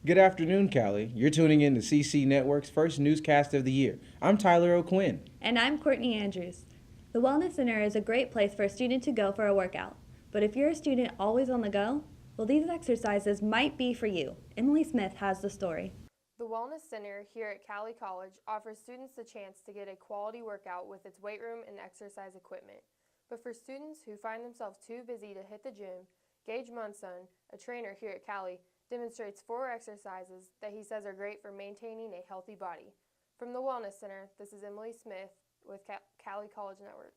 Good afternoon, Cowley. You're tuning in to CC Network's first newscast of the year. I'm Tyler O'Quinn. And I'm Courtney Andrews. The Wellness Center is a great place for a student to go for a workout. But if you're a student always on the go, well, these exercises might be for you. Emily Smith has the story. The Wellness Center here at Cowley College offers students the chance to get a quality workout with its weight room and exercise equipment. But for students who find themselves too busy to hit the gym, Gage Munson, a trainer here at Cowley, demonstrates 4 exercises that he says are great for maintaining a healthy body. From the Wellness Center, this is Emily Smith with Cowley College Network.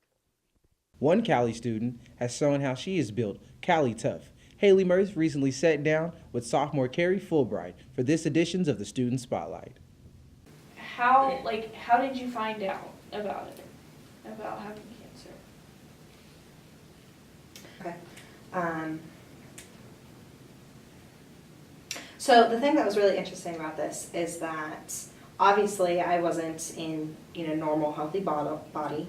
One Cowley student has shown how she is built Cowley tough. Haley Murphy recently sat down with sophomore Carrie Fulbright for this edition of the Student Spotlight. How did you find out about it, about having cancer? Okay. So the thing that was really interesting about this is that obviously I wasn't in normal healthy body.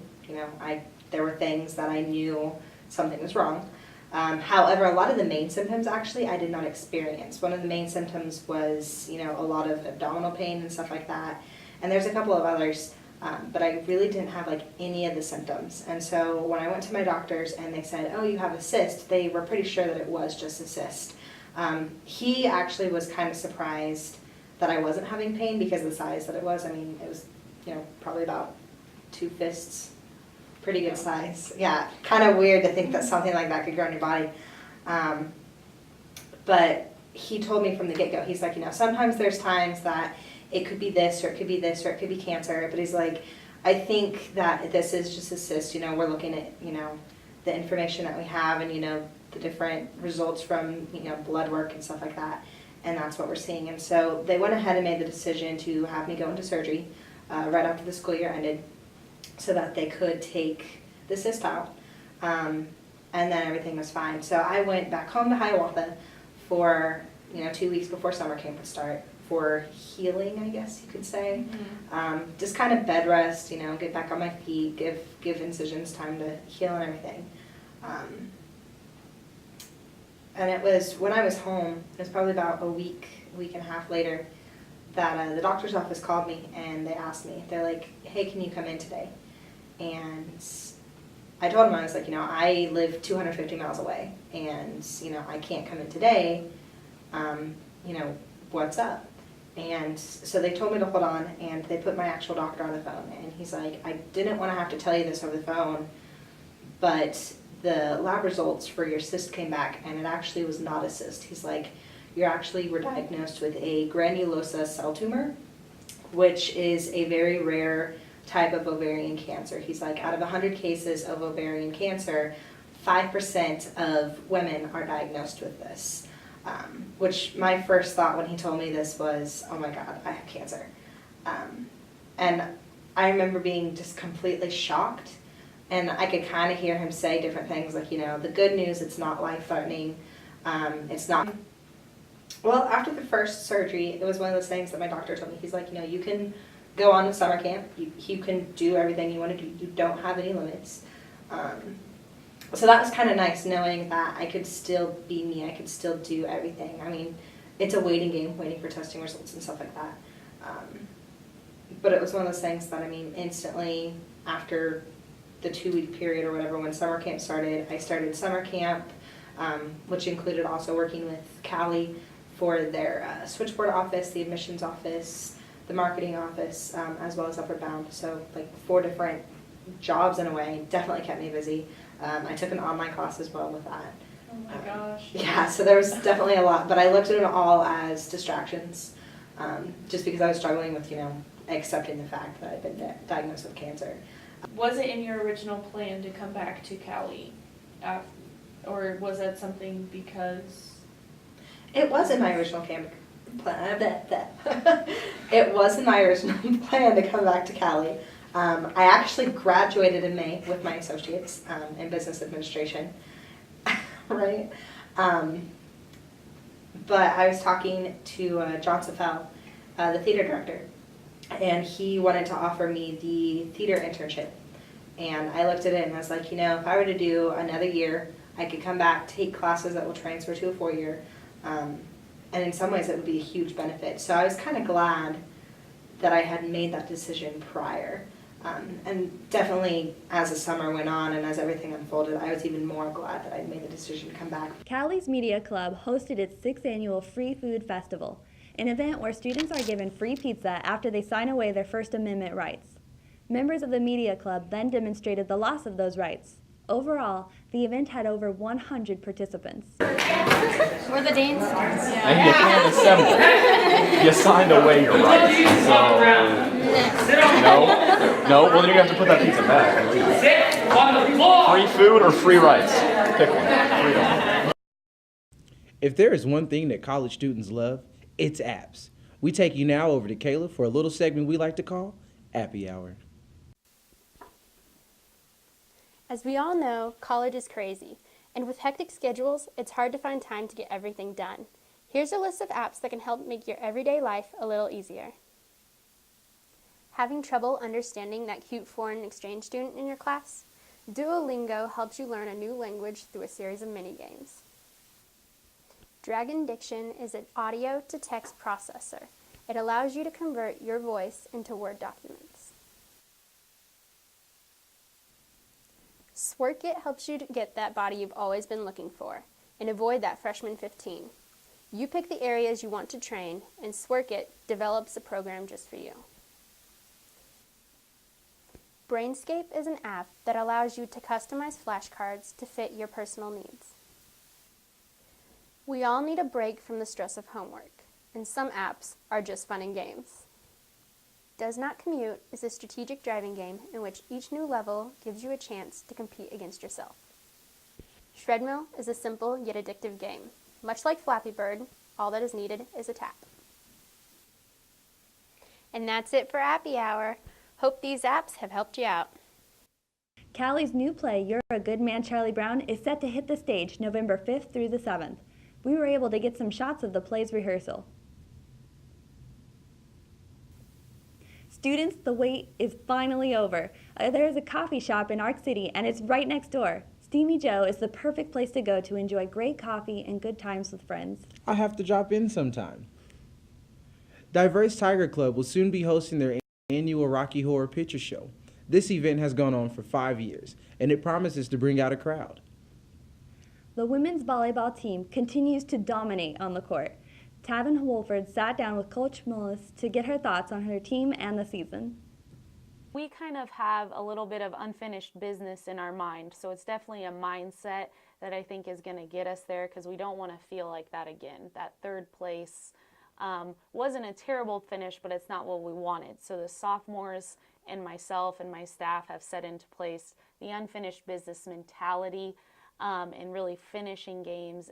There were things that I knew something was wrong. However, a lot of the main symptoms actually I did not experience. One of the main symptoms was a lot of abdominal pain and stuff like that. And there's a couple of others, but I really didn't have any of the symptoms. And so when I went to my doctors and they said, "Oh, you have a cyst," they were pretty sure that it was just a cyst. He actually was kind of surprised that I wasn't having pain because of the size that it was. I mean, it was, probably about 2 fists, pretty good size. Yeah, kind of weird to think that something like that could grow in your body. But he told me from the get-go, he's like, sometimes there's times that it could be this, or it could be this, or it could be cancer. But he's like, I think that this is just a cyst. We're looking at, the information that we have and, the different results from blood work and stuff like that, and that's what we're seeing. And so they went ahead and made the decision to have me go into surgery right after the school year ended, so that they could take the cyst out, and then everything was fine. So I went back home to Hiawatha for 2 weeks before summer camp would start for healing, I guess you could say. Mm-hmm. Just kind of bed rest, get back on my feet, give incisions time to heal and everything. And it was when I was home, it was probably about a week and a half later, that the doctor's office called me and they asked me, they're like, "Hey, can you come in today?" And I told them, I was like, I live 250 miles away and, I can't come in today. What's up? And so they told me to hold on, and they put my actual doctor on the phone. And he's like, "I didn't want to have to tell you this over the phone, but the lab results for your cyst came back, and it actually was not a cyst." He's like, "You actually were diagnosed with a granulosa cell tumor, which is a very rare type of ovarian cancer." He's like, out of 100 cases of ovarian cancer, 5% of women are diagnosed with this. Which my first thought when he told me this was, oh my God, I have cancer. And I remember being just completely shocked. And I could kind of hear him say different things like, the good news, it's not life-threatening. It's not. Well, after the first surgery, it was one of those things that my doctor told me. He's like, you can go on to summer camp. You can do everything you want to do. You don't have any limits. So that was kind of nice, knowing that I could still be me. I could still do everything. I mean, it's a waiting game, waiting for testing results and stuff like that. But it was one of those things that, instantly after the 2-week period or whatever, when summer camp started, I started summer camp, which included also working with Cowley for their switchboard office, the admissions office, the marketing office, as well as Upward Bound. So 4 different jobs in a way. Definitely kept me busy. I took an online class as well with that. Oh my gosh. Yeah, so there was definitely a lot, but I looked at it all as distractions, just because I was struggling with, accepting the fact that I'd been diagnosed with cancer. Was it in your original plan to come back to Cowley, or was that something because? It was in my original plan. It was in my original plan to come back to Cowley. I actually graduated in May with my associates in business administration, right? But I was talking to John Safel, the theater director, and he wanted to offer me the theater internship. And I looked at it and I was like, if I were to do another year, I could come back, take classes that will transfer to a 4-year, And in some ways, it would be a huge benefit. So I was kind of glad that I had made that decision prior. And definitely as the summer went on and as everything unfolded, I was even more glad that I'd made the decision to come back. Cowley's Media Club hosted its 6th annual Free Food Festival, an event where students are given free pizza after they sign away their First Amendment rights. Members of the Media Club then demonstrated the loss of those rights. Overall, the event had over 100 participants. We're the Danes. And you can't assemble. You signed away your rights. So, no. Well, then you have to put that pizza back and leave. Free food or free rights? Pick one. Freedom. If there is one thing that college students love, it's apps. We take you now over to Kayla for a little segment we like to call Appy Hour. As we all know, college is crazy, and with hectic schedules, it's hard to find time to get everything done. Here's a list of apps that can help make your everyday life a little easier. Having trouble understanding that cute foreign exchange student in your class? Duolingo helps you learn a new language through a series of mini-games. Dragon Diction is an audio-to-text processor. It allows you to convert your voice into Word documents. Sworkit helps you to get that body you've always been looking for and avoid that freshman 15. You pick the areas you want to train, and Sworkit develops a program just for you. Brainscape is an app that allows you to customize flashcards to fit your personal needs. We all need a break from the stress of homework, and some apps are just fun and games. Does Not Commute is a strategic driving game in which each new level gives you a chance to compete against yourself. Shredmill is a simple yet addictive game. Much like Flappy Bird, all that is needed is a tap. And that's it for Appy Hour. Hope these apps have helped you out. Cowley's new play, You're a Good Man, Charlie Brown, is set to hit the stage November 5th through the 7th. We were able to get some shots of the play's rehearsal. Students, the wait is finally over. There is a coffee shop in Arc City, and it's right next door. Steamy Joe is the perfect place to go to enjoy great coffee and good times with friends. I'll have to drop in sometime. Diverse Tiger Club will soon be hosting their annual Rocky Horror Picture Show. This event has gone on for 5 years, and it promises to bring out a crowd. The women's volleyball team continues to dominate on the court. Tavin Wolford sat down with Coach Mullis to get her thoughts on her team and the season. We kind of have a little bit of unfinished business in our mind, so it's definitely a mindset that I think is going to get us there, because we don't want to feel like that again. That third place wasn't a terrible finish, but it's not what we wanted. So the sophomores and myself and my staff have set into place the unfinished business mentality, and really finishing games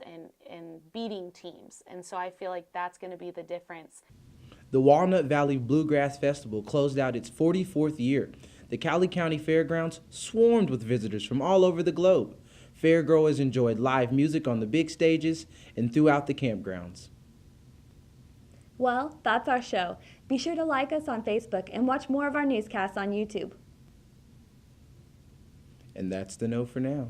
and beating teams. And so I feel like that's going to be the difference. The Walnut Valley Bluegrass Festival closed out its 44th year. The Cowley County Fairgrounds swarmed with visitors from all over the globe. Fairgoers enjoyed live music on the big stages and throughout the campgrounds. Well, that's our show. Be sure to like us on Facebook and watch more of our newscasts on YouTube. And that's the no for now.